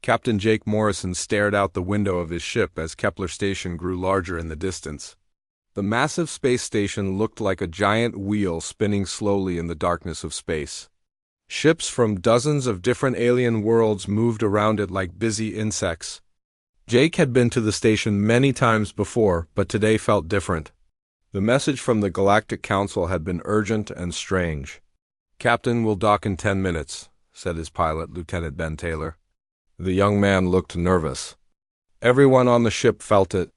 Captain Jake Morrison stared out the window of his ship as Kepler Station grew larger in the distance. The massive space station looked like a giant wheel spinning slowly in the darkness of space. Ships from dozens of different alien worlds moved around it like busy insects. Jake had been to the station many times before, but today felt different. The message from the Galactic Council had been urgent and strange. "Captain, we'll dock in 10 minutes, said his pilot, Lieutenant Ben Taylor. The young man looked nervous. Everyone on the ship felt it.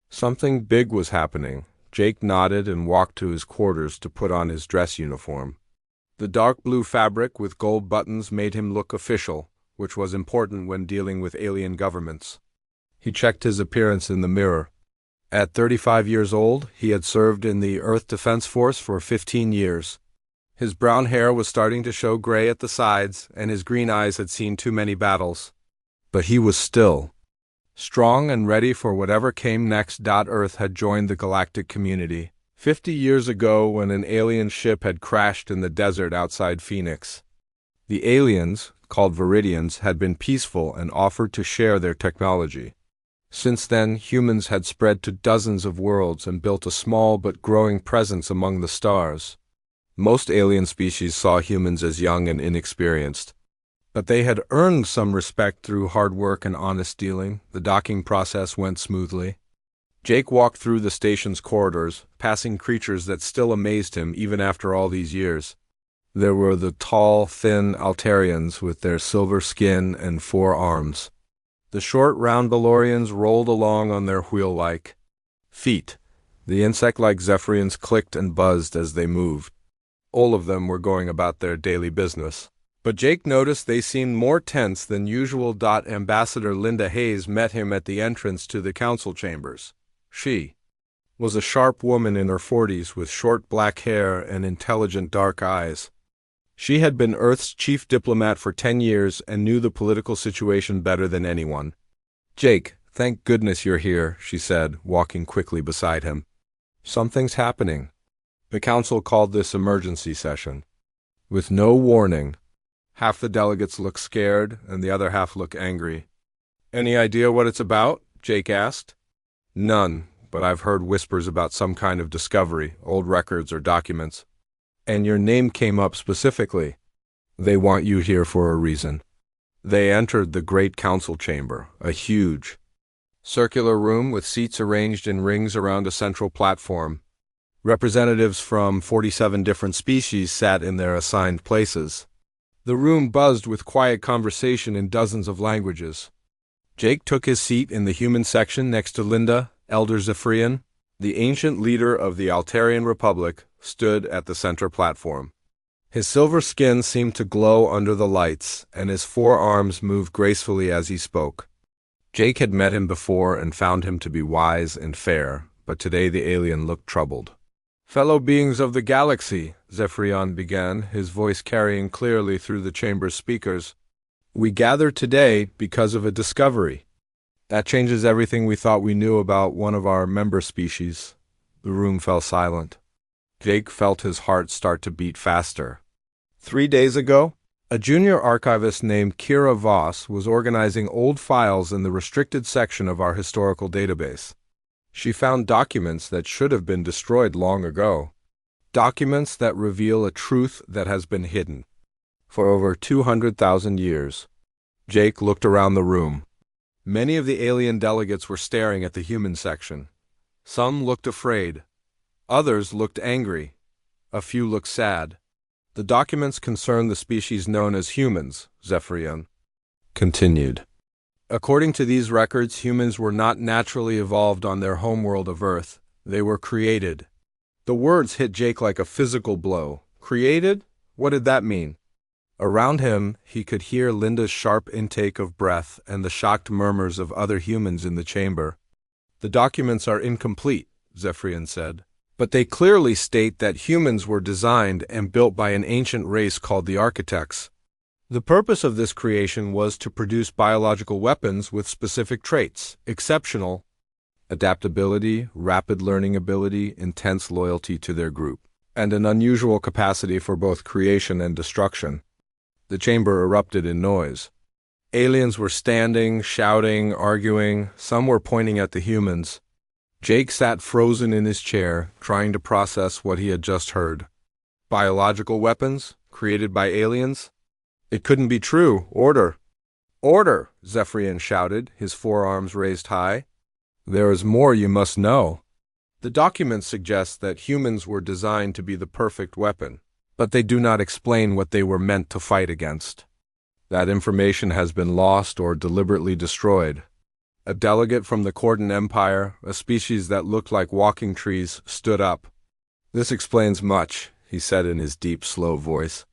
Something big was happening. Jake nodded and walked to his quarters to put on his dress uniform. The dark blue fabric with gold buttons made him look official, which was important when dealing with alien governments. He checked his appearance in the mirror. At 35 years old, he had served in the Earth Defense Force for 15 years. His brown hair was starting to show gray at the sides, and his green eyes had seen too many battles. But he was still strong and ready for whatever came next. Earth had joined the galactic community 50 years ago when an alien ship had crashed in the desert outside Phoenix. The aliens, called Viridians, had been peaceful and offered to share their technology. Since then, humans had spread to dozens of worlds and built a small but growing presence among the stars. Most alien species saw humans as young and inexperienced. But they had earned some respect through hard work and honest dealing. The docking process went smoothly. Jake walked through the station's corridors, passing creatures that still amazed him even after all these years. There were the tall, thin Altarians with their silver skin and 4 arms. The short, round Valorians rolled along on their wheel-like feet. The insect-like Zephyrians clicked and buzzed as they moved. All of them were going about their daily business. But Jake noticed they seemed more tense than usual. Ambassador Linda Hayes met him at the entrance to the council chambers. She was a sharp woman in her 40s with short black hair and intelligent dark eyes. She had been Earth's chief diplomat for 10 years and knew the political situation better than anyone. "Jake, thank goodness you're here," she said, walking quickly beside him. "Something's happening." The council called this emergency session. With no warning, half the delegates looked scared and the other half looked angry. "Any idea what it's about?" Jake asked. "None, but I've heard whispers about some kind of discovery, old records or documents. And your name came up specifically. They want you here for a reason." They entered the great council chamber, a huge, circular room with seats arranged in rings around a central platform. Representatives from 47 different species sat in their assigned places. The room buzzed with quiet conversation in dozens of languages. Jake took his seat in the human section next to Linda, Elder Zephyrian. The ancient leader of the Altarian Republic stood at the center platform. His silver skin seemed to glow under the lights, and his 4 arms moved gracefully as he spoke. Jake had met him before and found him to be wise and fair, but today the alien looked troubled. "Fellow beings of the galaxy," Zephyrian began, his voice carrying clearly through the chamber's speakers, "we gather today because of a discovery. That changes everything we thought we knew about one of our member species." The room fell silent. Jake felt his heart start to beat faster. 3 days ago, a junior archivist named Kira Voss was organizing old files in the restricted section of our historical database. She found documents that should have been destroyed long ago. Documents that reveal a truth that has been hidden for over 200,000 years. Jake looked around the room. Many of the alien delegates were staring at the human section. Some looked afraid. Others looked angry. A few looked sad. The documents concerned the species known as humans, Zephyrian continued. According to these records, humans were not naturally evolved on their homeworld of Earth. They were created. The words hit Jake like a physical blow. Created? What did that mean? Around him, he could hear Linda's sharp intake of breath and the shocked murmurs of other humans in the chamber. "The documents are incomplete," Zephyrian said, "but they clearly state that humans were designed and built by an ancient race called the Architects. The purpose of this creation was to produce biological weapons with specific traits: exceptional adaptability, rapid learning ability, intense loyalty to their group, and an unusual capacity for both creation and destruction." The chamber erupted in noise. Aliens were standing, shouting, arguing. Some were pointing at the humans. Jake sat frozen in his chair, trying to process what he had just heard. Biological weapons? Created by aliens? It couldn't be true. Order! Order! Zephyrian shouted, his forearms raised high. There is more you must know. The documents suggest that humans were designed to be the perfect weapon, but they do not explain what they were meant to fight against. That information has been lost or deliberately destroyed. A delegate from the Cordon Empire, a species that looked like walking trees, stood up. This explains much, he said in his deep, slow voice.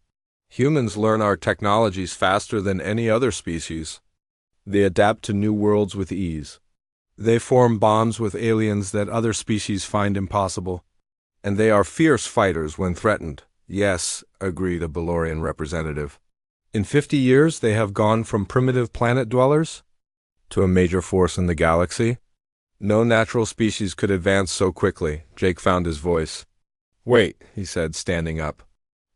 Humans learn our technologies faster than any other species. They adapt to new worlds with ease. They form bonds with aliens that other species find impossible. And they are fierce fighters when threatened. Yes, agreed a Balorian representative. In 50 years, they have gone from primitive planet dwellers to a major force in the galaxy. No natural species could advance so quickly. Jake found his voice. Wait, he said, standing up.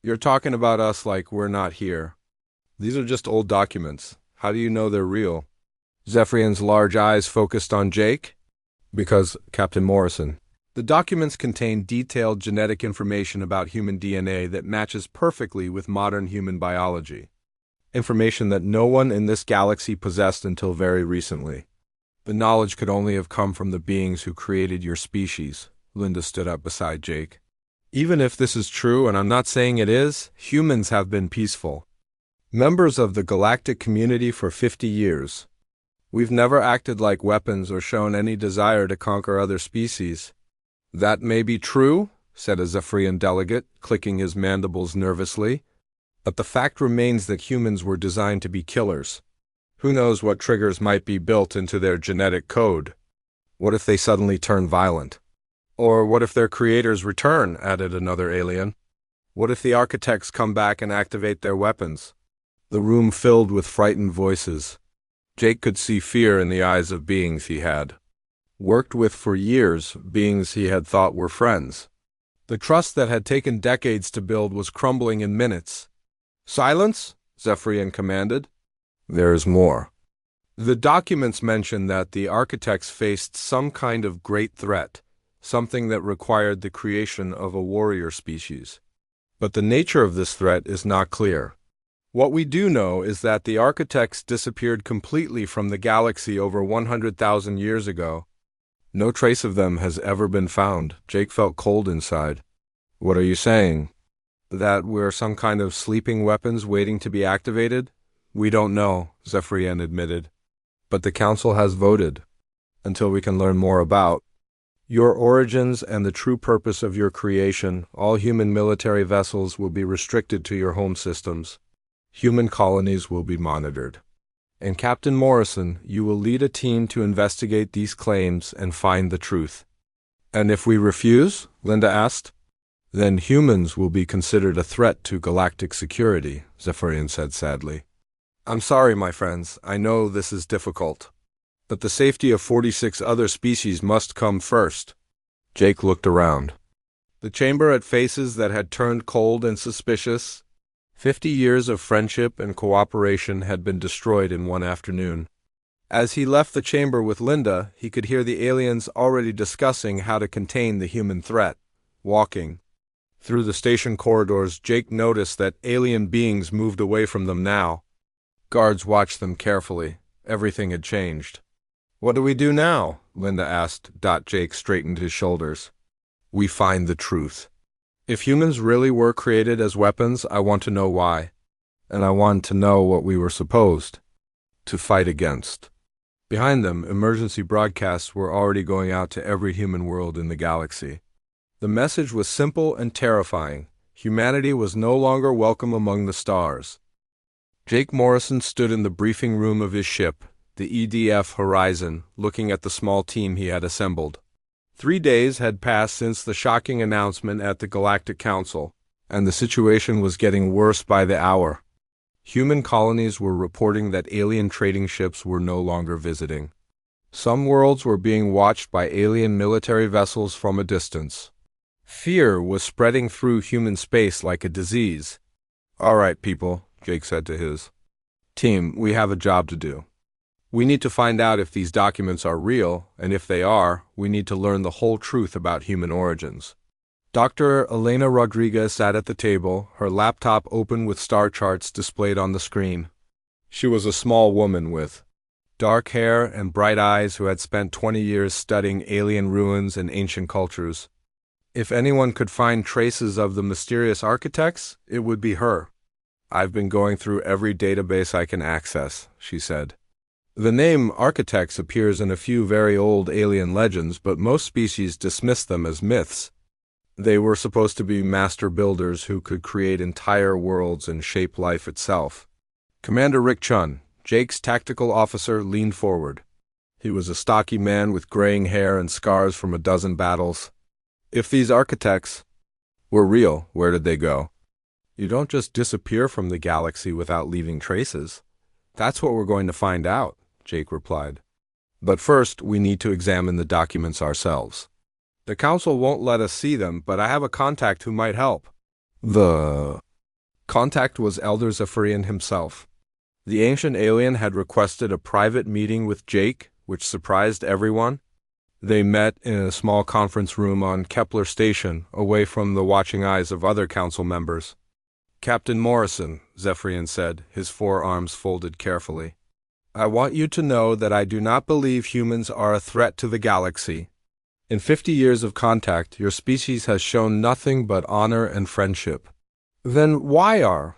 You're talking about us like we're not here. These are just old documents. How do you know they're real? Zephyrian's large eyes focused on Jake. Because, Captain Morrison, the documents contain detailed genetic information about human DNA that matches perfectly with modern human biology. Information that no one in this galaxy possessed until very recently. The knowledge could only have come from the beings who created your species. Linda stood up beside Jake. Even if this is true, and I'm not saying it is, humans have been peaceful. Members of the galactic community for 50 years. We've never acted like weapons or shown any desire to conquer other species. That may be true, said a Zephyrian delegate, clicking his mandibles nervously. But the fact remains that humans were designed to be killers. Who knows what triggers might be built into their genetic code? What if they suddenly turn violent? Or what if their creators return, added another alien. What if the architects come back and activate their weapons? The room filled with frightened voices. Jake could see fear in the eyes of beings he had worked with for years, beings he had thought were friends. The trust that had taken decades to build was crumbling in minutes. Silence, Zephyrian commanded. There is more. The documents mention that the architects faced some kind of great threat, something that required the creation of a warrior species. But the nature of this threat is not clear. What we do know is that the architects disappeared completely from the galaxy over 100,000 years ago. No trace of them has ever been found. Jake felt cold inside. What are you saying? That we're some kind of sleeping weapons waiting to be activated? We don't know, Zephyrian admitted. But the Council has voted, until we can learn more about your origins and the true purpose of your creation. All human military vessels will be restricted to your home systems. Human colonies will be monitored. And Captain Morrison, you will lead a team to investigate these claims and find the truth. And if we refuse? Linda asked. Then humans will be considered a threat to galactic security, Zephyrian said sadly. I'm sorry, my friends. I know this is difficult. But the safety of 46 other species must come first. Jake looked around. The chamber had faces that had turned cold and suspicious. 50 years of friendship and cooperation had been destroyed in one afternoon. As he left the chamber with Linda, he could hear the aliens already discussing how to contain the human threat. Walking through the station corridors, Jake noticed that alien beings moved away from them now. Guards watched them carefully. Everything had changed. What do we do now? Linda asked. Jake straightened his shoulders. We find the truth. If humans really were created as weapons, I want to know why. And I want to know what we were supposed to fight against. Behind them, emergency broadcasts were already going out to every human world in the galaxy. The message was simple and terrifying. Humanity was no longer welcome among the stars. Jake Morrison stood in the briefing room of his ship, the EDF Horizon, looking at the small team he had assembled. 3 days had passed since the shocking announcement at the Galactic Council, and the situation was getting worse by the hour. Human colonies were reporting that alien trading ships were no longer visiting. Some worlds were being watched by alien military vessels from a distance. Fear was spreading through human space like a disease. All right, people, Jake said to his Team, we have a job to do. We need to find out if these documents are real, and if they are, we need to learn the whole truth about human origins. Dr. Elena Rodriguez sat at the table, her laptop open with star charts displayed on the screen. She was a small woman with dark hair and bright eyes who had spent 20 years studying alien ruins and ancient cultures. If anyone could find traces of the mysterious architects, it would be her. I've been going through every database I can access, she said. The name architects appears in a few very old alien legends, but most species dismiss them as myths. They were supposed to be master builders who could create entire worlds and shape life itself. Commander Rick Chun, Jake's tactical officer, leaned forward. He was a stocky man with graying hair and scars from a dozen battles. If these architects were real, where did they go? You don't just disappear from the galaxy without leaving traces. That's what we're going to find out, Jake replied. But first, we need to examine the documents ourselves. The Council won't let us see them, but I have a contact who might help. The contact was Elder Zephyrian himself. The ancient alien had requested a private meeting with Jake, which surprised everyone. They met in a small conference room on Kepler Station, away from the watching eyes of other Council members. Captain Morrison, Zephyrian said, his forearms folded carefully. I want you to know that I do not believe humans are a threat to the galaxy. In 50 years of contact, your species has shown nothing but honor and friendship. Then why are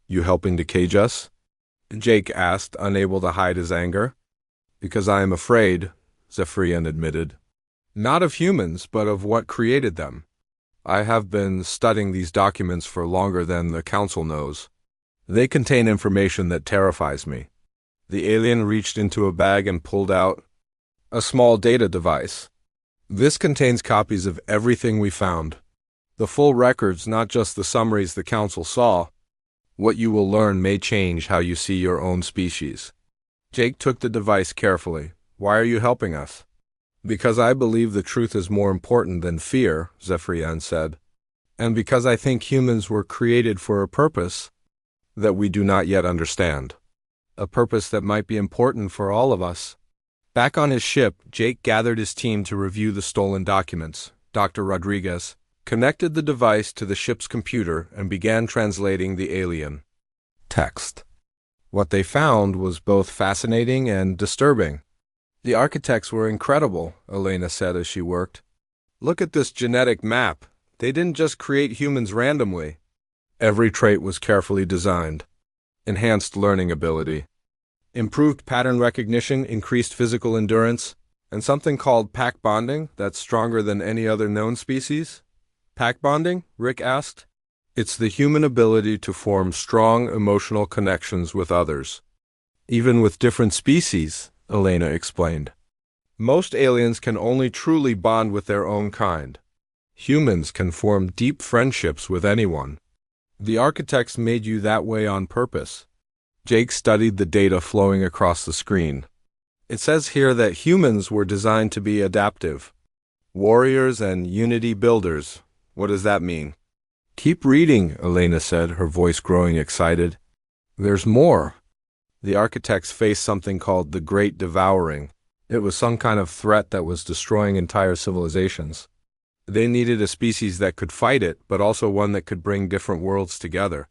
you helping to cage us? Jake asked, unable to hide his anger. Because I am afraid, Zephyrian admitted. Not of humans, but of what created them. I have been studying these documents for longer than the Council knows. They contain information that terrifies me. The alien reached into a bag and pulled out a small data device. This contains copies of everything we found. The full records, not just the summaries the Council saw. What you will learn may change how you see your own species. Jake took the device carefully. Why are you helping us? Because I believe the truth is more important than fear, Zephyrian said. And because I think humans were created for a purpose that we do not yet understand. A purpose that might be important for all of us. Back on his ship, Jake gathered his team to review the stolen documents. Dr. Rodriguez connected the device to the ship's computer and began translating the alien text. What they found was both fascinating and disturbing. The architects were incredible, Elena said as she worked. Look at this genetic map. They didn't just create humans randomly. Every trait was carefully designed. Enhanced learning ability. Improved pattern recognition, increased physical endurance, and something called pack bonding that's stronger than any other known species. Pack bonding? Rick asked. It's the human ability to form strong emotional connections with others. Even with different species, Elena explained. Most aliens can only truly bond with their own kind. Humans can form deep friendships with anyone. The architects made you that way on purpose. Jake studied the data flowing across the screen. It says here that humans were designed to be adaptive. Warriors and unity builders. What does that mean? Keep reading, Elena said, her voice growing excited. There's more. The architects faced something called the Great Devouring. It was some kind of threat that was destroying entire civilizations. They needed a species that could fight it, but also one that could bring different worlds together.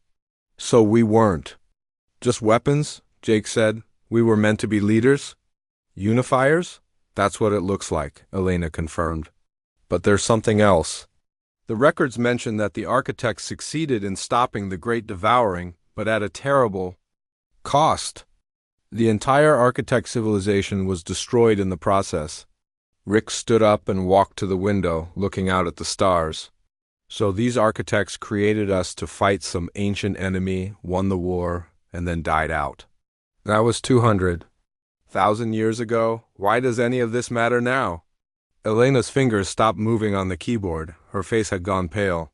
So we weren't just weapons, Jake said. We were meant to be leaders. Unifiers? That's what it looks like, Elena confirmed. But there's something else. The records mention that the architects succeeded in stopping the Great Devouring, but at a terrible cost. The entire architect civilization was destroyed in the process. Rick stood up and walked to the window, looking out at the stars. So these architects created us to fight some ancient enemy, won the war, and then died out. That was 200,000 years ago. Why does any of this matter now? Elena's fingers stopped moving on the keyboard. Her face had gone pale.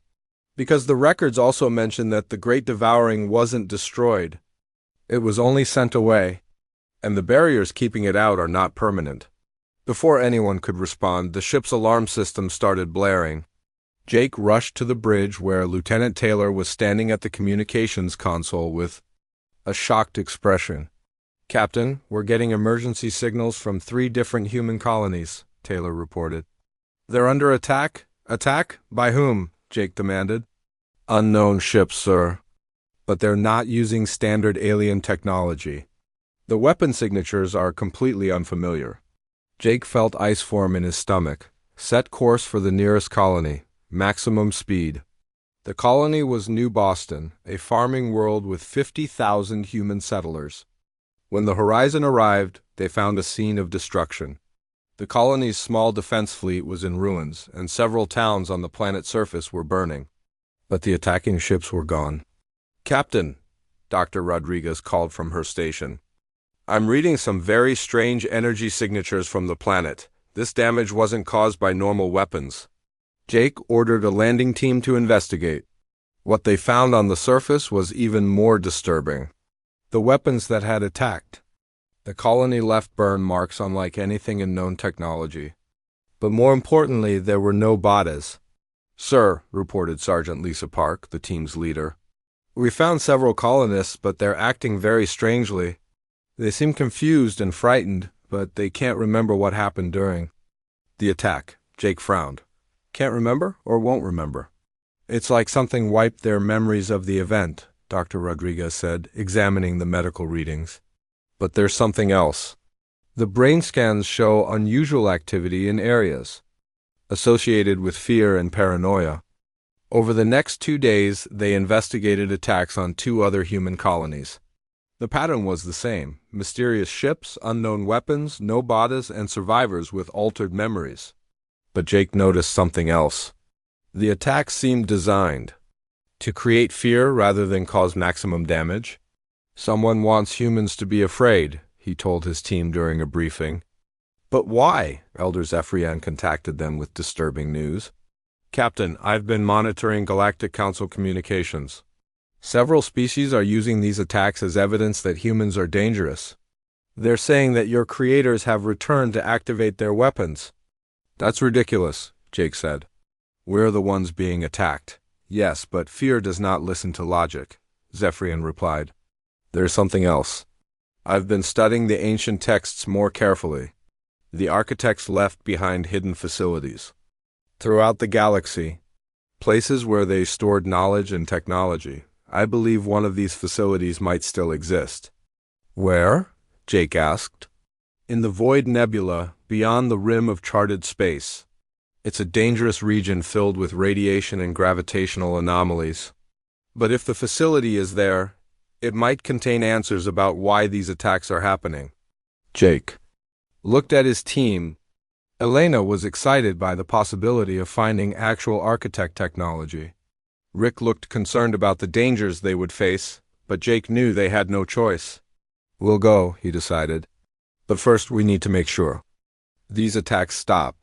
Because the records also mention that the Great Devouring wasn't destroyed. It was only sent away, and the barriers keeping it out are not permanent. Before anyone could respond, the ship's alarm system started blaring. Jake rushed to the bridge where Lieutenant Taylor was standing at the communications console with a shocked expression. "Captain, we're getting emergency signals from 3 different human colonies," Taylor reported. "They're under attack? Attack? By whom?" Jake demanded. "Unknown ships, sir. But they're not using standard alien technology. The weapon signatures are completely unfamiliar." Jake felt ice form in his stomach. Set course for the nearest colony. Maximum speed. The colony was New Boston, a farming world with 50,000 human settlers. When the Horizon arrived, they found a scene of destruction. The colony's small defense fleet was in ruins, and several towns on the planet's surface were burning. But the attacking ships were gone. "Captain," Dr. Rodriguez called from her station, "I'm reading some very strange energy signatures from the planet. This damage wasn't caused by normal weapons." Jake ordered a landing team to investigate. What they found on the surface was even more disturbing. The weapons that had attacked. The colony left burn marks unlike anything in known technology. But more importantly, there were no bodies. "Sir," reported Sergeant Lisa Park, the team's leader, "we found several colonists, but they're acting very strangely. They seem confused and frightened, but they can't remember what happened during the attack." Jake frowned. "Can't remember or won't remember?" "It's like something wiped their memories of the event," Dr. Rodriguez said, examining the medical readings. "But there's something else. The brain scans show unusual activity in areas associated with fear and paranoia." Over the next 2 days, they investigated attacks on 2 other human colonies. The pattern was the same: mysterious ships, unknown weapons, no bodies, and survivors with altered memories. But Jake noticed something else. The attacks seemed designed to create fear rather than cause maximum damage. "Someone wants humans to be afraid," he told his team during a briefing. "But why?" Elder Zephyrian contacted them with disturbing news. "Captain, I've been monitoring Galactic Council communications. Several species are using these attacks as evidence that humans are dangerous. They're saying that your creators have returned to activate their weapons." "That's ridiculous," Jake said. "We're the ones being attacked." "Yes, but fear does not listen to logic," Zephyrian replied. "There's something else. I've been studying the ancient texts more carefully. The architects left behind hidden facilities throughout the galaxy, places where they stored knowledge and technology. I believe one of these facilities might still exist." "Where?" Jake asked. "In the Void Nebula, beyond the rim of charted space. It's a dangerous region filled with radiation and gravitational anomalies. But if the facility is there, it might contain answers about why these attacks are happening." Jake looked at his team. Elena was excited by the possibility of finding actual architect technology. Rick looked concerned about the dangers they would face, but Jake knew they had no choice. "We'll go," he decided. "But first we need to make sure these attacks stop.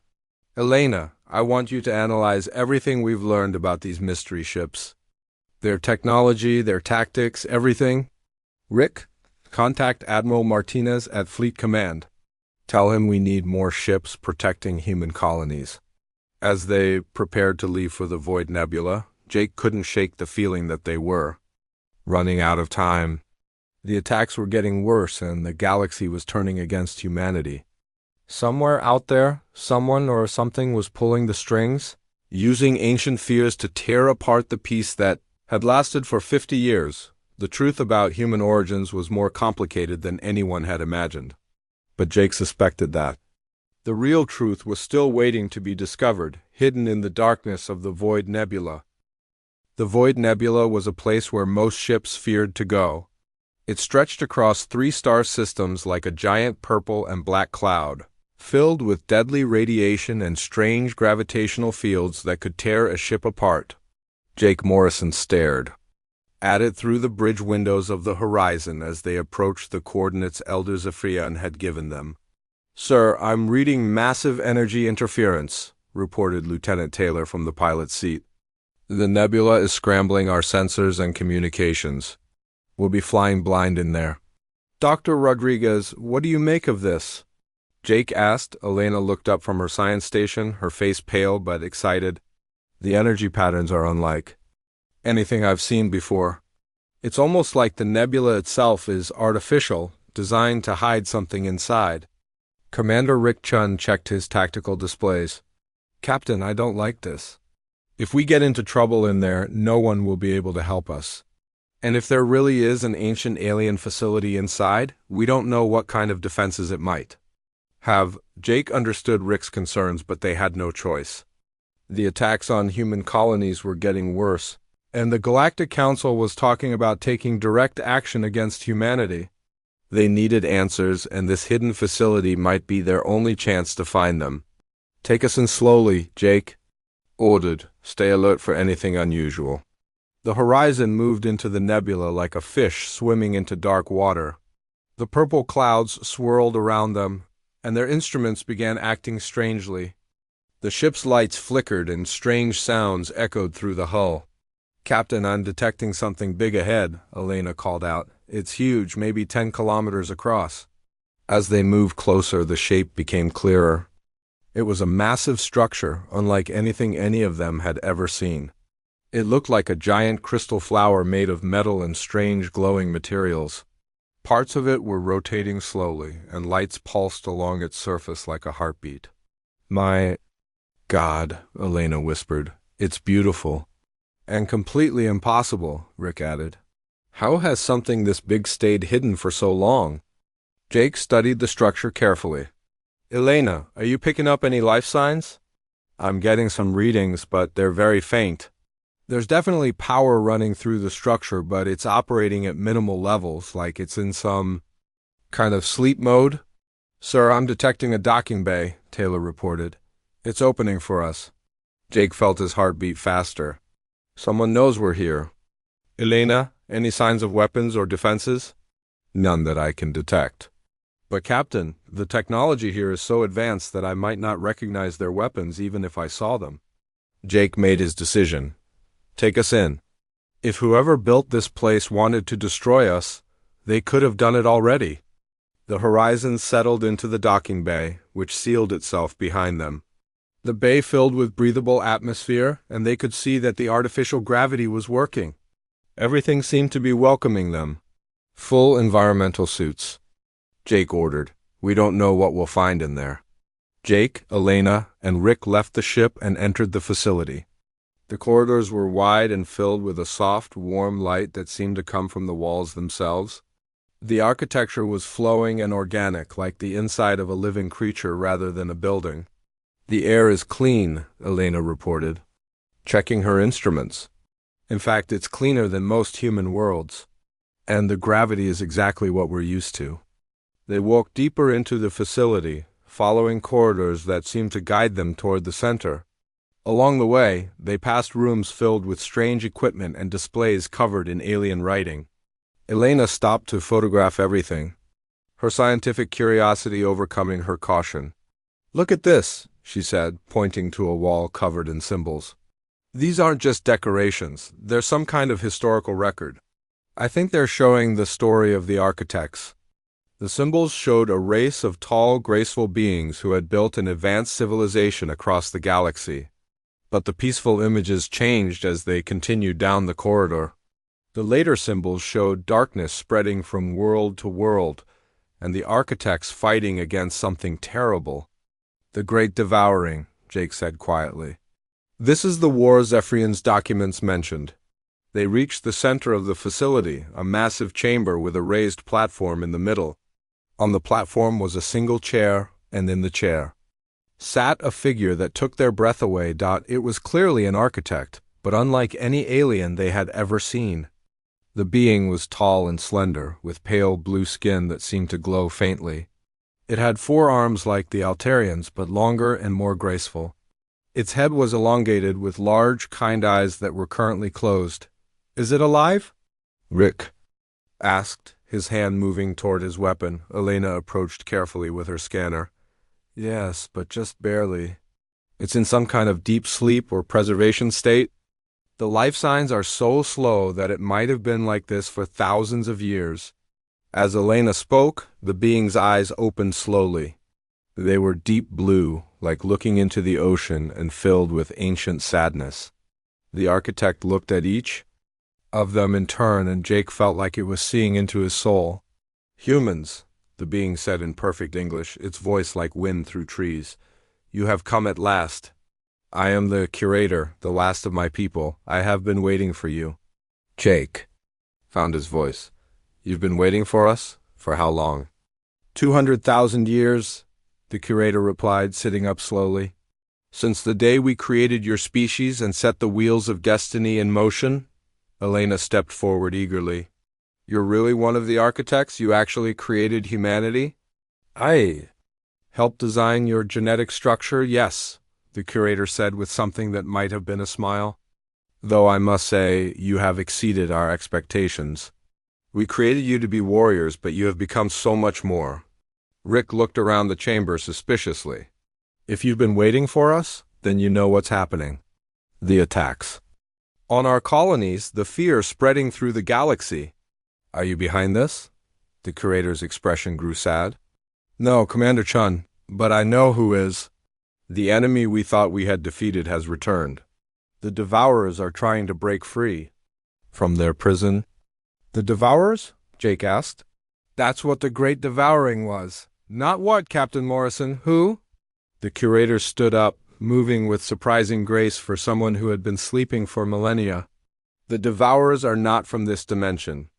Elena, I want you to analyze everything we've learned about these mystery ships. Their technology, their tactics, everything. Rick, contact Admiral Martinez at Fleet Command. Tell him we need more ships protecting human colonies." As they prepared to leave for the Void Nebula, Jake couldn't shake the feeling that they were running out of time. The attacks were getting worse, and the galaxy was turning against humanity. Somewhere out there, someone or something was pulling the strings, using ancient fears to tear apart the peace that had lasted for 50 years. The truth about human origins was more complicated than anyone had imagined. But Jake suspected that the real truth was still waiting to be discovered, hidden in the darkness of the Void Nebula. The Void Nebula was a place where most ships feared to go. It stretched across 3 star systems like a giant purple and black cloud, filled with deadly radiation and strange gravitational fields that could tear a ship apart. Jake Morrison stared at it through the bridge windows of the Horizon as they approached the coordinates Elder Zephyrian had given them. "Sir, I'm reading massive energy interference," reported Lieutenant Taylor from the pilot's seat. "The nebula is scrambling our sensors and communications. We'll be flying blind in there." "Dr. Rodriguez, what do you make of this?" Jake asked. Elena looked up from her science station, her face pale but excited. "The energy patterns are unlike anything I've seen before. It's almost like the nebula itself is artificial, designed to hide something inside. Commander Rick Chun checked his tactical displays. Captain, I don't like this. If we get into trouble in there, no one will be able to help us. And if there really is an ancient alien facility inside, we don't know what kind of defenses it might have. Jake understood Rick's concerns, but they had no choice. The attacks on human colonies were getting worse, and the Galactic Council was talking about taking direct action against humanity. They needed answers, and this hidden facility might be their only chance to find them. Take us in slowly, Jake. Ordered. Stay alert for anything unusual. The horizon moved into the nebula like a fish swimming into dark water. The purple clouds swirled around them, and their instruments began acting strangely. The ship's lights flickered and strange sounds echoed through the hull. Captain, I'm detecting something big ahead, Elena called out. It's huge, maybe 10 kilometers across. As they moved closer, the shape became clearer. It was a massive structure, unlike anything any of them had ever seen. It looked like a giant crystal flower made of metal and strange glowing materials. Parts of it were rotating slowly, and lights pulsed along its surface like a heartbeat. My God, Elena whispered. It's beautiful. And completely impossible, Rick added. How has something this big stayed hidden for so long? Jake studied the structure carefully. Elena, are you picking up any life signs? I'm getting some readings, but they're very faint. There's definitely power running through the structure, but it's operating at minimal levels, like it's in some kind of sleep mode. Sir, I'm detecting a docking bay, Taylor reported. It's opening for us. Jake felt his heart beat faster. Someone knows we're here. Elena, any signs of weapons or defenses? None that I can detect. But Captain, the technology here is so advanced that I might not recognize their weapons even if I saw them. Jake made his decision. Take us in. If whoever built this place wanted to destroy us, they could have done it already. The horizon settled into the docking bay, which sealed itself behind them. The bay filled with breathable atmosphere, and they could see that the artificial gravity was working. Everything seemed to be welcoming them. Full environmental suits. Jake ordered. We don't know what we'll find in there. Jake, Elena, and Rick left the ship and entered the facility. The corridors were wide and filled with a soft, warm light that seemed to come from the walls themselves. The architecture was flowing and organic, like the inside of a living creature rather than a building. The air is clean, Elena reported, checking her instruments. In fact, it's cleaner than most human worlds. And the gravity is exactly what we're used to. They walked deeper into the facility, following corridors that seemed to guide them toward the center. Along the way, they passed rooms filled with strange equipment and displays covered in alien writing. Elena stopped to photograph everything, her scientific curiosity overcoming her caution. Look at this, she said, pointing to a wall covered in symbols. These aren't just decorations, they're some kind of historical record. I think they're showing the story of the architects. The symbols showed a race of tall, graceful beings who had built an advanced civilization across the galaxy. But the peaceful images changed as they continued down the corridor. The later symbols showed darkness spreading from world to world, and the architects fighting against something terrible. The Great Devouring, Jake said quietly. This is the war Zephyrian's documents mentioned. They reached the center of the facility, a massive chamber with a raised platform in the middle. On the platform was a single chair, and in the chair sat a figure that took their breath away. It was clearly an architect, but unlike any alien they had ever seen. The being was tall and slender, with pale blue skin that seemed to glow faintly. It had 4 arms like the Altarians, but longer and more graceful. Its head was elongated with large, kind eyes that were currently closed. Is it alive? Rick asked, his hand moving toward his weapon. Elena approached carefully with her scanner. Yes, but just barely. It's in some kind of deep sleep or preservation state. The life signs are so slow that it might have been like this for thousands of years. As Elena spoke, the being's eyes opened slowly. They were deep blue, like looking into the ocean, and filled with ancient sadness. The architect looked at each. of them in turn, and Jake felt like it was seeing into his soul. "Humans," the being said in perfect English, its voice like wind through trees. "You have come at last. I am the curator, the last of my people. I have been waiting for you." Jake found his voice. "You've been waiting for us? For how long?" 200,000 years, the curator replied, sitting up slowly. "Since the day we created your species and set the wheels of destiny in motion." Elena stepped forward eagerly. "You're really one of the architects? You actually created humanity?" "I helped design your genetic structure, yes," the curator said with something that might have been a smile. "Though I must say, you have exceeded our expectations. We created you to be warriors, but you have become so much more." Rick looked around the chamber suspiciously. "If you've been waiting for us, then you know what's happening. The attacks on our colonies, the fear spreading through the galaxy." "Are you behind this?" The curator's expression grew sad. "No, Commander Chun, but I know who is. The enemy we thought we had defeated has returned. The Devourers are trying to break free from their prison." "The Devourers?" Jake asked. "That's what the Great Devouring was. Not what, Captain Morrison? Who?" The curator stood up, moving with surprising grace for someone who had been sleeping for millennia. "The Devourers are not from this dimension.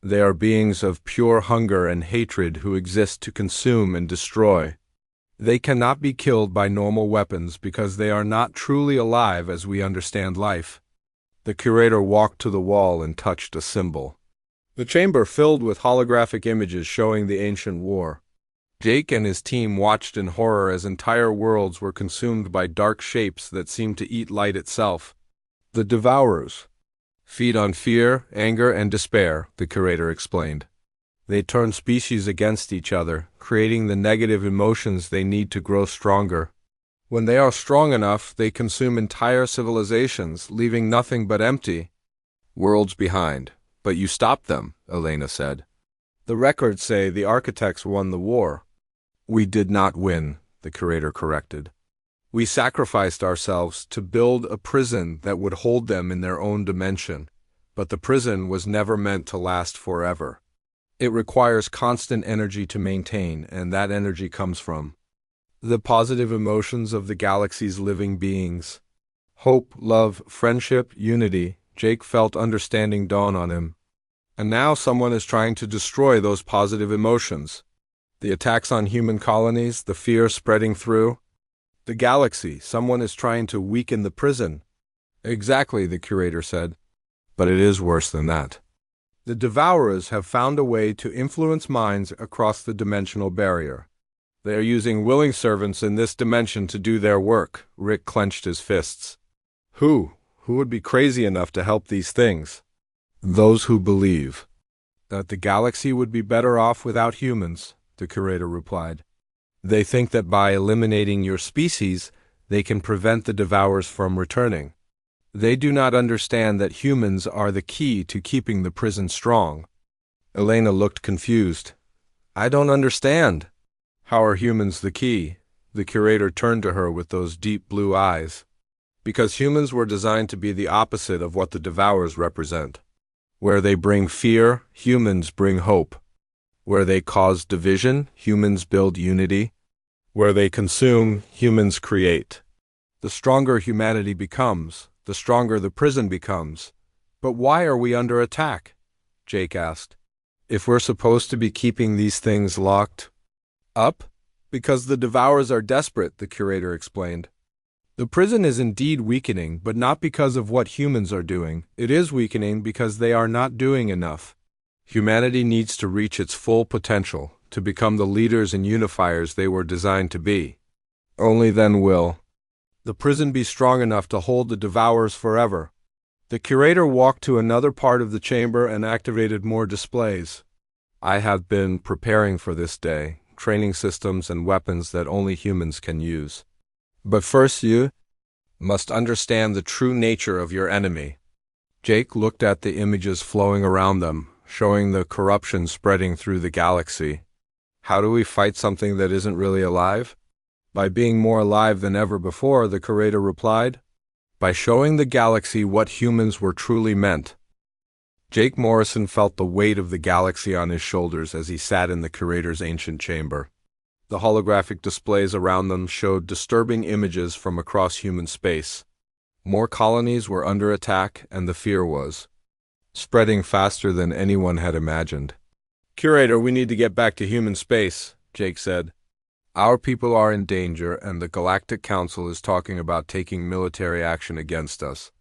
They are beings of pure hunger and hatred who exist to consume and destroy. They cannot be killed by normal weapons because they are not truly alive as we understand life." The curator walked to the wall and touched a symbol. The chamber filled with holographic images showing the ancient war. Jake and his team watched in horror as entire worlds were consumed by dark shapes that seemed to eat light itself. "The Devourers feed on fear, anger, and despair," the curator explained. "They turn species against each other, creating the negative emotions they need to grow stronger. When they are strong enough, they consume entire civilizations, leaving nothing but empty worlds behind. But you stopped them," Elena said. "The records say the architects won the war." "We did not win," the curator corrected. "We sacrificed ourselves to build a prison that would hold them in their own dimension. But the prison was never meant to last forever. It requires constant energy to maintain, and that energy comes from the positive emotions of the galaxy's living beings. Hope, love, friendship, unity." Jake felt understanding dawn on him. "And now someone is trying to destroy those positive emotions. The attacks on human colonies, the fear spreading through the galaxy. Someone is trying to weaken the prison." "Exactly," the curator said. "But it is worse than that. The Devourers have found a way to influence minds across the dimensional barrier. They are using willing servants in this dimension to do their work." Rick clenched his fists. Who would be crazy enough to help these things?" "Those who believe that the galaxy would be better off without humans," the curator replied. "They think that by eliminating your species, they can prevent the Devourers from returning. They do not understand that humans are the key to keeping the prison strong." Elena looked confused. "I don't understand." "How are humans the key?" The curator turned to her with those deep blue eyes. "Because humans were designed to be the opposite of what the Devourers represent. Where they bring fear, humans bring hope. Where they cause division, humans build unity. Where they consume, humans create. The stronger humanity becomes, the stronger the prison becomes." "But why are we under attack?" Jake asked. "If we're supposed to be keeping these things locked up?" "Because the Devourers are desperate," the curator explained. "The prison is indeed weakening, but not because of what humans are doing. It is weakening because they are not doing enough. Humanity needs to reach its full potential, to become the leaders and unifiers they were designed to be. Only then will the prison be strong enough to hold the Devourers forever." The curator walked to another part of the chamber and activated more displays. "I have been preparing for this day, training systems and weapons that only humans can use. But first you must understand the true nature of your enemy." Jake looked at the images flowing around them, showing the corruption spreading through the galaxy. "How do we fight something that isn't really alive?" "By being more alive than ever before," the curator replied. "By showing the galaxy what humans were truly meant Jake Morrison felt the weight of the galaxy on his shoulders as he sat in the curator's ancient chamber. The holographic displays around them showed disturbing images from across human space. More colonies were under attack, and the fear was spreading faster than anyone had imagined. "Curator, we need to get back to human space," Jake said. "Our people are in danger, and the Galactic Council is talking about taking military action against us."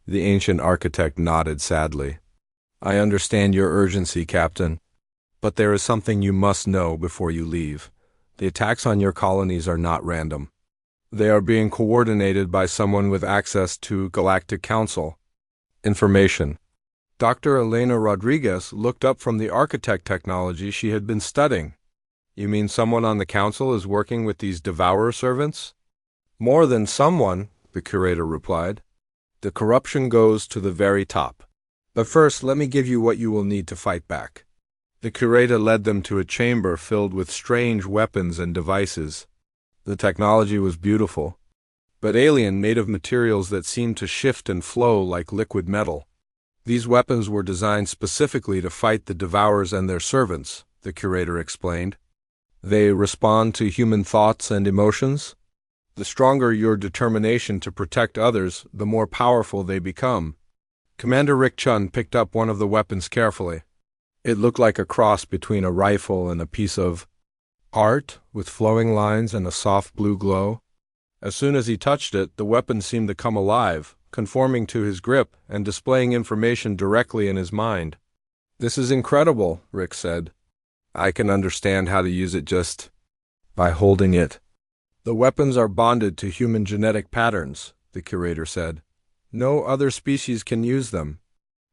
The ancient architect nodded sadly. "I understand your urgency, Captain. But there is something you must know before you leave. The attacks on your colonies are not random. They are being coordinated by someone with access to Galactic Council information." Dr. Elena Rodriguez looked up from the architect technology she had been studying. "You mean someone on the council is working with these devourer servants?" "More than someone," the curator replied. "The corruption goes to the very top. But first, let me give you what you will need to fight back." The curator led them to a chamber filled with strange weapons and devices. The technology was beautiful, but alien, made of materials that seemed to shift and flow like liquid metal. These weapons were designed specifically to fight the devourers and their servants, the curator explained. They respond to human thoughts and emotions. The stronger your determination to protect others, the more powerful they become. Commander Rick Chun picked up one of the weapons carefully. It looked like a cross between a rifle and a piece of art, with flowing lines and a soft blue glow. As soon as he touched it, the weapon seemed to come alive, conforming to his grip and displaying information directly in his mind. "This is incredible," Rick said. "I can understand how to use it just by holding it." "The weapons are bonded to human genetic patterns," the curator said. "No other species can use them.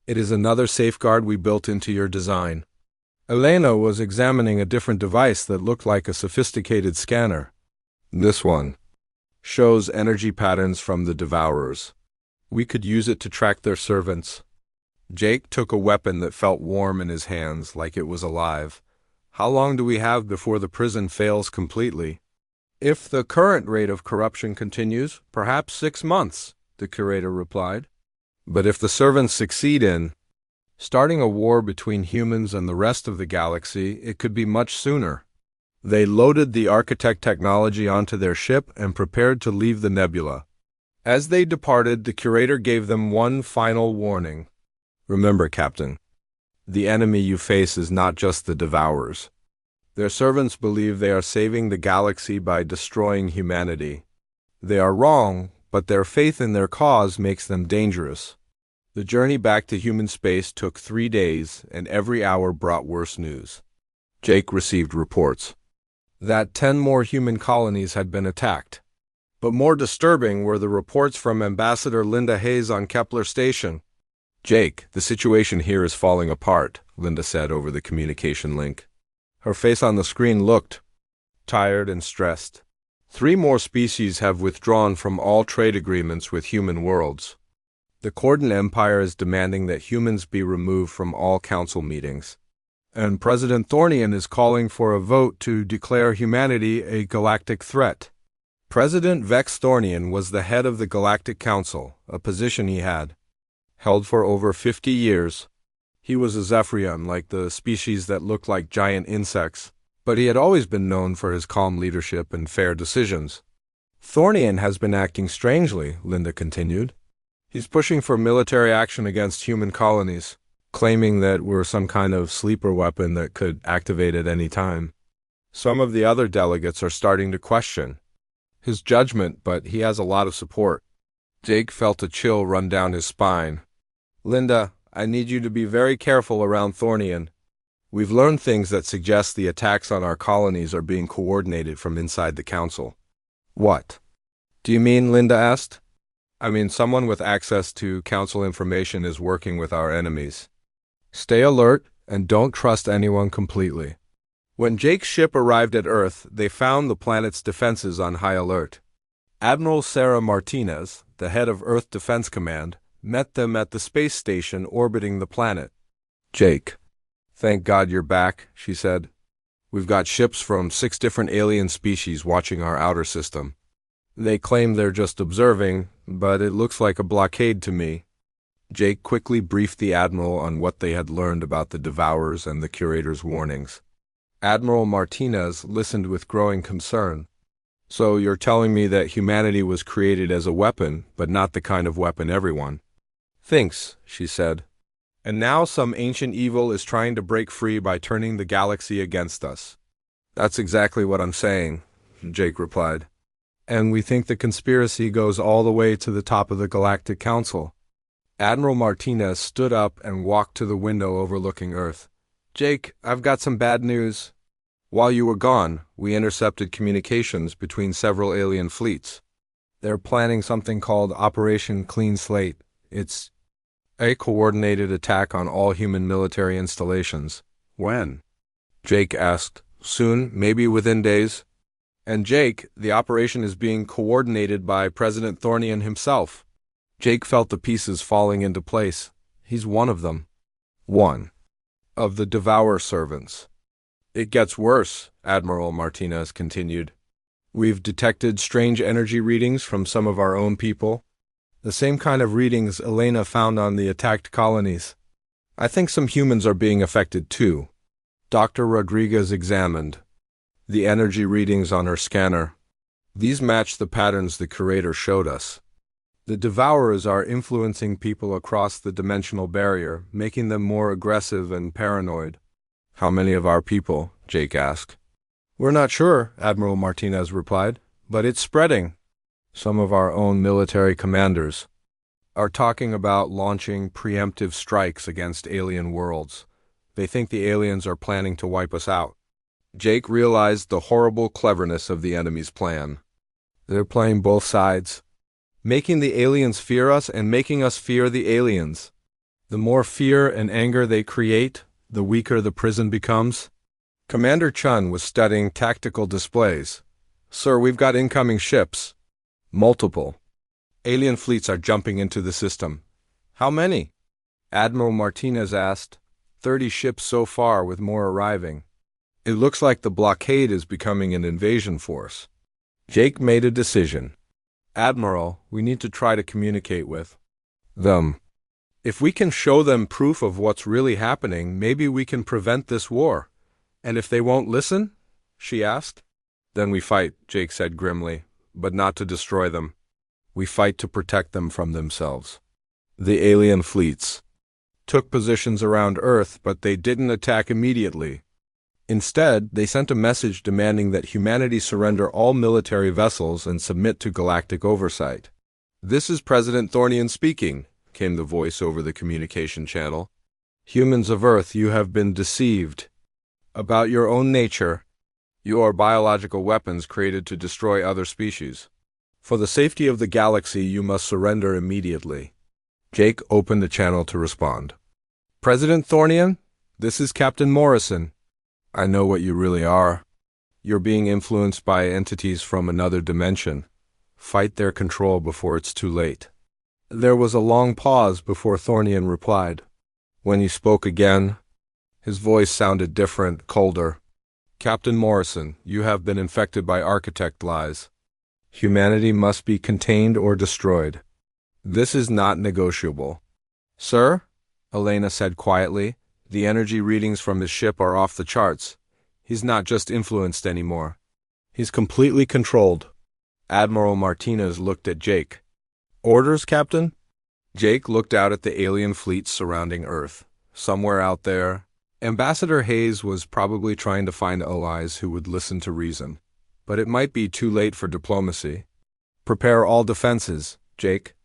It is another safeguard we built into your design." Elena was examining a different device that looked like a sophisticated scanner. "This one shows energy patterns from the devourers. We could use it to track their servants." Jake took a weapon that felt warm in his hands, like it was alive. "How long do we have before the prison fails completely?" "If the current rate of corruption continues, perhaps 6 months," the curator replied. "But if the servants succeed in starting a war between humans and the rest of the galaxy, it could be much sooner." They loaded the architect technology onto their ship and prepared to leave the nebula. As they departed, the curator gave them one final warning. "Remember, Captain, the enemy you face is not just the devourers. Their servants believe they are saving the galaxy by destroying humanity. They are wrong, but their faith in their cause makes them dangerous." The journey back to human space took 3 days, and every hour brought worse news. Jake received reports that 10 more human colonies had been attacked. But more disturbing were the reports from Ambassador Linda Hayes on Kepler Station. "Jake, the situation here is falling apart," Linda said over the communication link. Her face on the screen looked tired and stressed. 3 more species have withdrawn from all trade agreements with human worlds. The Corden Empire is demanding that humans be removed from all council meetings. And President Thornian is calling for a vote to declare humanity a galactic threat. President Vex Thornian was the head of the Galactic Council, a position he had held for over 50 years. He was a Zephyrian, like the species that looked like giant insects, but he had always been known for his calm leadership and fair decisions. "Thornian has been acting strangely," Linda continued. "He's pushing for military action against human colonies, claiming that we're some kind of sleeper weapon that could activate at any time. Some of the other delegates are starting to question his judgment, but he has a lot of support." Jake felt a chill run down his spine. "Linda, I need you to be very careful around Thornian. We've learned things that suggest the attacks on our colonies are being coordinated from inside the council." "What do you mean?" Linda asked. "I mean, someone with access to council information is working with our enemies. Stay alert and don't trust anyone completely." When Jake's ship arrived at Earth, they found the planet's defenses on high alert. Admiral Sarah Martinez, the head of Earth Defense Command, met them at the space station orbiting the planet. "Jake, thank God you're back," she said. "We've got ships from 6 different alien species watching our outer system. They claim they're just observing, but it looks like a blockade to me." Jake quickly briefed the Admiral on what they had learned about the Devourers and the Curator's warnings. Admiral Martinez listened with growing concern. "So you're telling me that humanity was created as a weapon, but not the kind of weapon everyone thinks," she said. "And now some ancient evil is trying to break free by turning the galaxy against us." "That's exactly what I'm saying," Jake replied. "And we think the conspiracy goes all the way to the top of the Galactic Council." Admiral Martinez stood up and walked to the window overlooking Earth. "Jake, I've got some bad news. While you were gone, we intercepted communications between several alien fleets. They're planning something called Operation Clean Slate. It's a coordinated attack on all human military installations." "When?" Jake asked. "Soon, maybe within days." "And Jake, the operation is being coordinated by President Thornian himself." Jake felt the pieces falling into place. He's one of them. One of the Devourer servants. "It gets worse," Admiral Martinez continued. "We've detected strange energy readings from some of our own people. The same kind of readings Elena found on the attacked colonies. I think some humans are being affected too." Dr. Rodriguez examined the energy readings on her scanner. These match the patterns the Curator showed us. The Devourers are influencing people across the dimensional barrier, making them more aggressive and paranoid. "How many of our people?" Jake asked. "We're not sure," Admiral Martinez replied, "but it's spreading." "Some of our own military commanders are talking about launching preemptive strikes against alien worlds. They think the aliens are planning to wipe us out." Jake realized the horrible cleverness of the enemy's plan. They're playing both sides, making the aliens fear us and making us fear the aliens. The more fear and anger they create, the weaker the prison becomes. Commander Chun was studying tactical displays. "Sir, we've got incoming ships." "Multiple. Alien fleets are jumping into the system." "How many?" Admiral Martinez asked. 30 ships so far, with more arriving. "It looks like the blockade is becoming an invasion force." Jake made a decision. "Admiral, we need to try to communicate with them. If we can show them proof of what's really happening, maybe we can prevent this war." "And if they won't listen?" she asked. "Then we fight," Jake said grimly, "but not to destroy them. We fight to protect them from themselves." The alien fleets took positions around Earth, but they didn't attack immediately. Instead, they sent a message demanding that humanity surrender all military vessels and submit to galactic oversight. "This is President Thornian speaking," came the voice over the communication channel. "Humans of Earth, you have been deceived about your own nature. You are biological weapons created to destroy other species. For the safety of the galaxy, you must surrender immediately." Jake opened the channel to respond. "President Thornian, this is Captain Morrison. I know what you really are. You're being influenced by entities from another dimension. Fight their control before it's too late." There was a long pause before Thornian replied. When he spoke again, his voice sounded different, colder. "Captain Morrison, you have been infected by architect lies. Humanity must be contained or destroyed. This is not negotiable." "Sir," Elena said quietly, "the energy readings from his ship are off the charts. He's not just influenced anymore. He's completely controlled." Admiral Martinez looked at Jake. "Orders, Captain?" Jake looked out at the alien fleets surrounding Earth. Somewhere out there, Ambassador Hayes was probably trying to find allies who would listen to reason. But it might be too late for diplomacy. "Prepare all defenses," Jake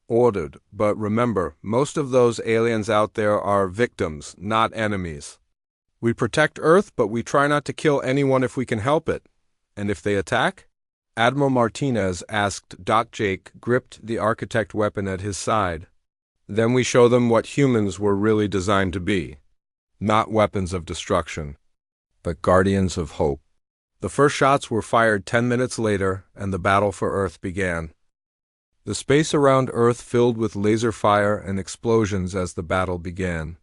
ordered. "But remember, most of those aliens out there are victims, not enemies. We protect Earth, but we try not to kill anyone if we can help it. And if they attack?" Admiral Martinez asked. Jake gripped the architect weapon at his side. "Then we show them what humans were really designed to be. Not weapons of destruction, but guardians of hope." The first shots were fired 10 minutes later, and the battle for Earth began. The space around Earth filled with laser fire and explosions as the battle began.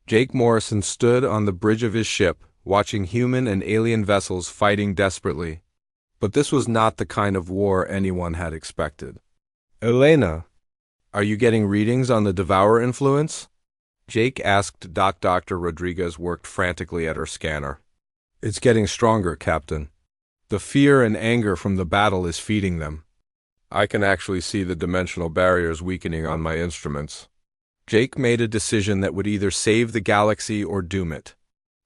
Jake Morrison stood on the bridge of his ship, watching human and alien vessels fighting desperately. But this was not the kind of war anyone had expected. "Elena," Are you getting readings on the Devourer influence? Jake asked. Dr. Rodriguez worked frantically at her scanner. It's getting stronger, Captain. The fear and anger from the battle is feeding them. I can actually see the dimensional barriers weakening on my instruments. Jake made a decision that would either save the galaxy or doom it.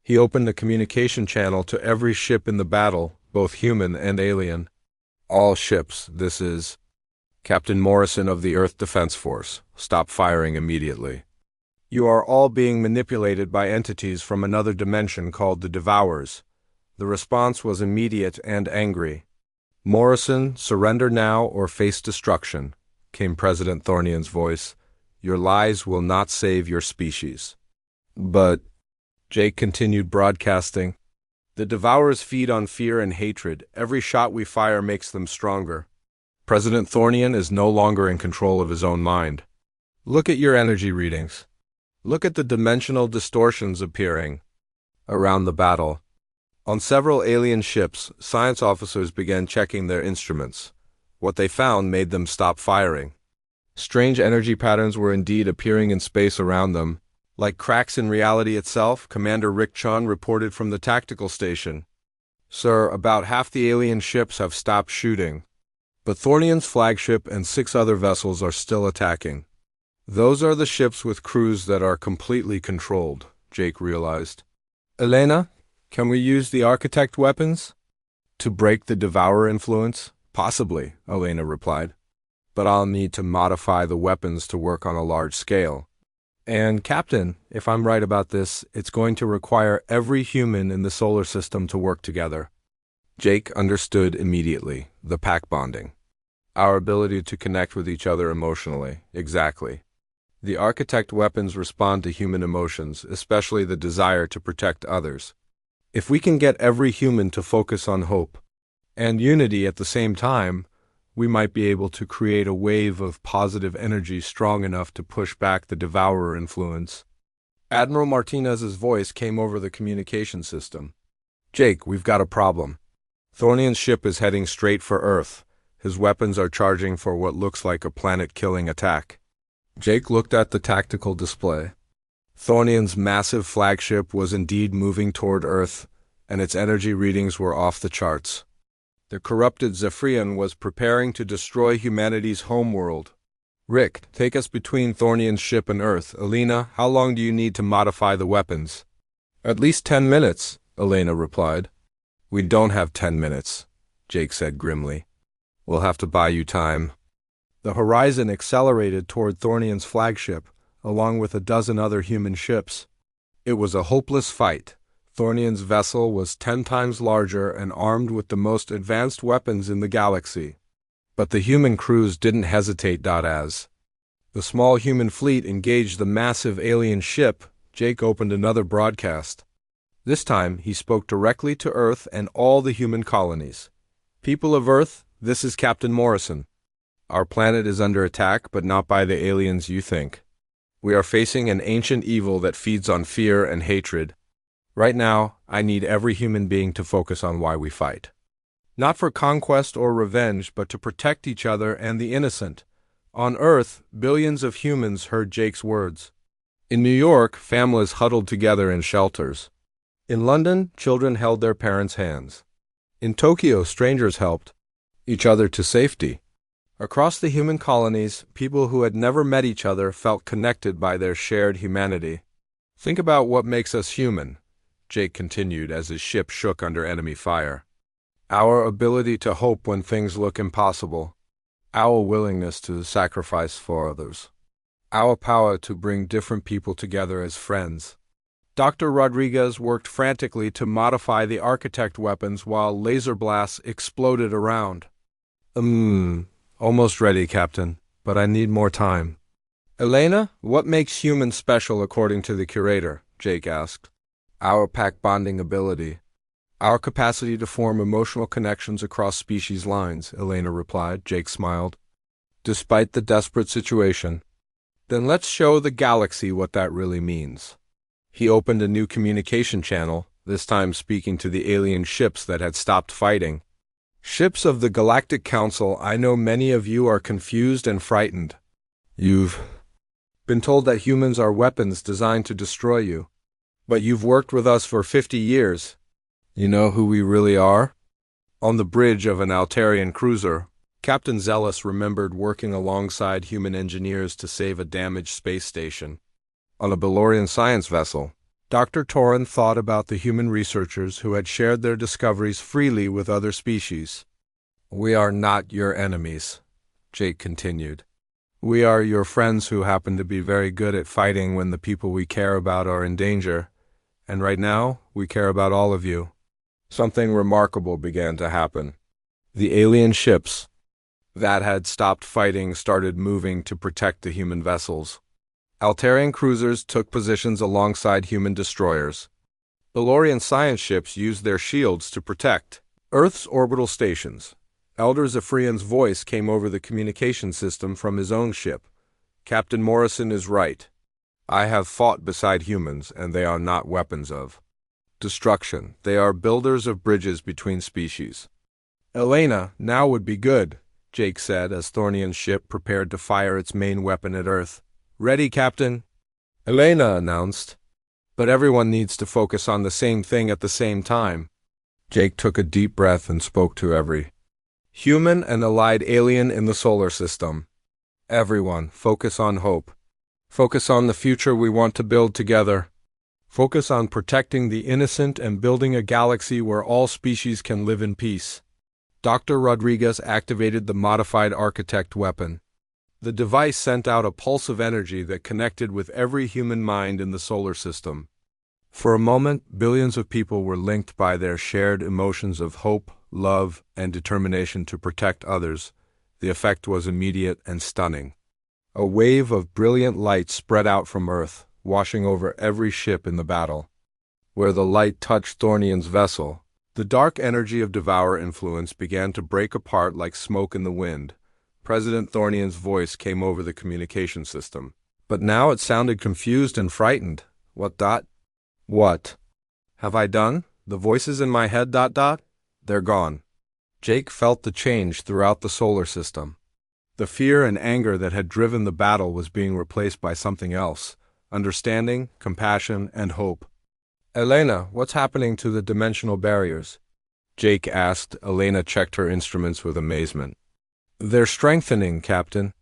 He opened a communication channel to every ship in the battle, both human and alien. All ships, this is. Captain Morrison of the Earth Defense Force, stop firing immediately. You are all being manipulated by entities from another dimension called the Devourers. The response was immediate and angry. Morrison, surrender now or face destruction, came President Thornian's voice. Your lies will not save your species. But, Jake continued broadcasting, the Devourers feed on fear and hatred. Every shot we fire makes them stronger. President Thornian is no longer in control of his own mind. Look at your energy readings. Look at the dimensional distortions appearing around the battle. On several alien ships, science officers began checking their instruments. What they found made them stop firing. Strange energy patterns were indeed appearing in space around them. Like cracks in reality itself, Commander Rick Chun reported from the tactical station. Sir, about half the alien ships have stopped shooting. But Thornian's flagship and 6 other vessels are still attacking. Those are the ships with crews that are completely controlled, Jake realized. Elena, can we use the Architect weapons? To break the Devourer influence? Possibly, Elena replied. But I'll need to modify the weapons to work on a large scale. And, Captain, if I'm right about this, it's going to require every human in the solar system to work together. Jake understood immediately, the pack bonding. Our ability to connect with each other emotionally, exactly. The Architect weapons respond to human emotions, especially the desire to protect others. If we can get every human to focus on hope and unity at the same time, we might be able to create a wave of positive energy strong enough to push back the Devourer influence. Admiral Martinez's voice came over the communication system. Jake, we've got a problem. Thornian's ship is heading straight for Earth. His weapons are charging for what looks like a planet-killing attack. Jake looked at the tactical display. Thornian's massive flagship was indeed moving toward Earth, and its energy readings were off the charts. The corrupted Zephyrian was preparing to destroy humanity's homeworld. Rick, take us between Thornian's ship and Earth. Elena, how long do you need to modify the weapons? At least 10 minutes, Elena replied. We don't have 10 minutes, Jake said grimly. We'll have to buy you time. The Horizon accelerated toward Thornian's flagship, along with a dozen other human ships. It was a hopeless fight. Thornian's vessel was 10 times larger and armed with the most advanced weapons in the galaxy. But the human crews didn't hesitate. As the small human fleet engaged the massive alien ship, Jake opened another broadcast. This time, he spoke directly to Earth and all the human colonies. People of Earth, this is Captain Morrison. Our planet is under attack, but not by the aliens you think. We are facing an ancient evil that feeds on fear and hatred. Right now, I need every human being to focus on why we fight. Not for conquest or revenge, but to protect each other and the innocent. On Earth, billions of humans heard Jake's words. In New York, families huddled together in shelters. In London, children held their parents' hands. In Tokyo, strangers helped each other to safety. Across the human colonies, people who had never met each other felt connected by their shared humanity. Think about what makes us human, Jake continued as his ship shook under enemy fire. Our ability to hope when things look impossible. Our willingness to sacrifice for others. Our power to bring different people together as friends. Dr. Rodriguez worked frantically to modify the Architect weapons while laser blasts exploded around. Almost ready, Captain, but I need more time. Elena, what makes humans special according to the Curator? Jake asked. Our pack bonding ability. Our capacity to form emotional connections across species lines, Elena replied. Jake smiled. Despite the desperate situation. Then let's show the galaxy what that really means. He opened a new communication channel, this time speaking to the alien ships that had stopped fighting. Ships of the Galactic Council, I know many of you are confused and frightened. You've been told that humans are weapons designed to destroy you. But you've worked with us for 50 years. You know who we really are? On the bridge of an Altarian cruiser, Captain Zealous remembered working alongside human engineers to save a damaged space station. On a Belorian science vessel, Dr. Torin thought about the human researchers who had shared their discoveries freely with other species. "We are not your enemies," Jake continued. "We are your friends who happen to be very good at fighting when the people we care about are in danger. And right now, we care about all of you." Something remarkable began to happen. The alien ships that had stopped fighting started moving to protect the human vessels. Altarian cruisers took positions alongside human destroyers. Belorian science ships used their shields to protect Earth's orbital stations. Elder Zephyrian's voice came over the communication system from his own ship. "Captain Morrison is right. I have fought beside humans, and they are not weapons of destruction. They are builders of bridges between species." "Elena, now would be good," Jake said as Thornian's ship prepared to fire its main weapon at Earth. "Ready, Captain," Elena announced. "But everyone needs to focus on the same thing at the same time." Jake took a deep breath and spoke to every human and allied alien in the solar system. "Everyone, focus on hope. Focus on the future we want to build together. Focus on protecting the innocent and building a galaxy where all species can live in peace." Dr. Rodriguez activated the modified architect weapon. The device sent out a pulse of energy that connected with every human mind in the solar system. For a moment, billions of people were linked by their shared emotions of hope, love, and determination to protect others. The effect was immediate and stunning. A wave of brilliant light spread out from Earth, washing over every ship in the battle. Where the light touched Thornian's vessel, the dark energy of Devour influence began to break apart like smoke in the wind. President Thornian's voice came over the communication system. But now it sounded confused and frightened. What have I done? The voices in my head, They're gone." Jake felt the change throughout the solar system. The fear and anger that had driven the battle was being replaced by something else: understanding, compassion, and hope. "Elena, what's happening to the dimensional barriers?" Jake asked. Elena checked her instruments with amazement. "They're strengthening, Captain.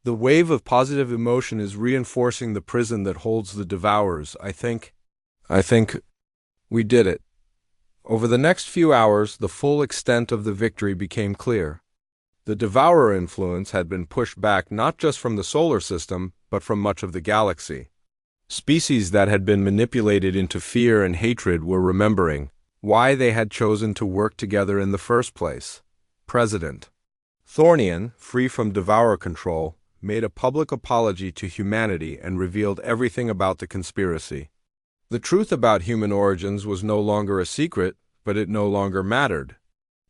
The wave of positive emotion is reinforcing the prison that holds the Devourers. I think we did it." Over the next few hours, the full extent of the victory became clear. The Devourer influence had been pushed back not just from the solar system, but from much of the galaxy. Species that had been manipulated into fear and hatred were remembering why they had chosen to work together in the first place. President Thornian, free from Devourer control, made a public apology to humanity and revealed everything about the conspiracy. The truth about human origins was no longer a secret, but it no longer mattered.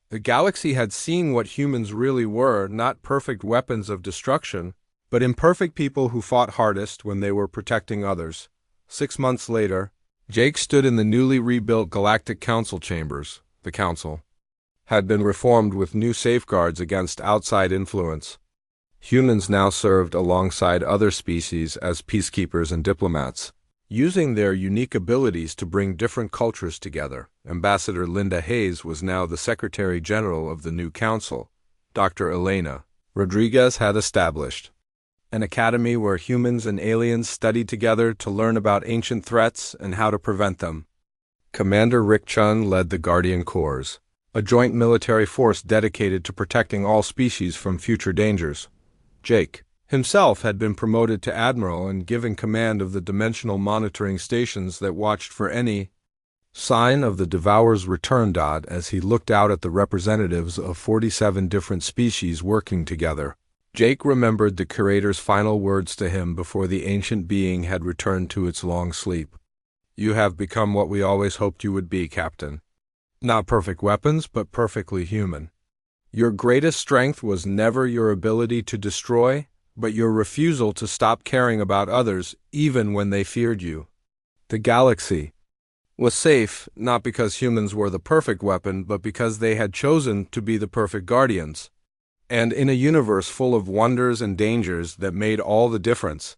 The galaxy had seen what humans really were: not perfect weapons of destruction, but imperfect people who fought hardest when they were protecting others. 6 months later, Jake stood in the newly rebuilt Galactic Council chambers. The Council had been reformed with new safeguards against outside influence. Humans now served alongside other species as peacekeepers and diplomats, using their unique abilities to bring different cultures together. Ambassador Linda Hayes was now the Secretary General of the new council. Dr. Elena Rodriguez had established an academy where humans and aliens studied together to learn about ancient threats and how to prevent them. Commander Rick Chun led the Guardian Corps, a joint military force dedicated to protecting all species from future dangers. Jake himself had been promoted to admiral and given command of the dimensional monitoring stations that watched for any sign of the Devourer's return. As he looked out at the representatives of 47 different species working together, Jake remembered the curator's final words to him before the ancient being had returned to its long sleep. "You have become what we always hoped you would be, Captain. Not perfect weapons, but perfectly human. Your greatest strength was never your ability to destroy, but your refusal to stop caring about others even when they feared you. The galaxy was safe, not because humans were the perfect weapon, but because they had chosen to be the perfect guardians. And in a universe full of wonders and dangers that made all the difference,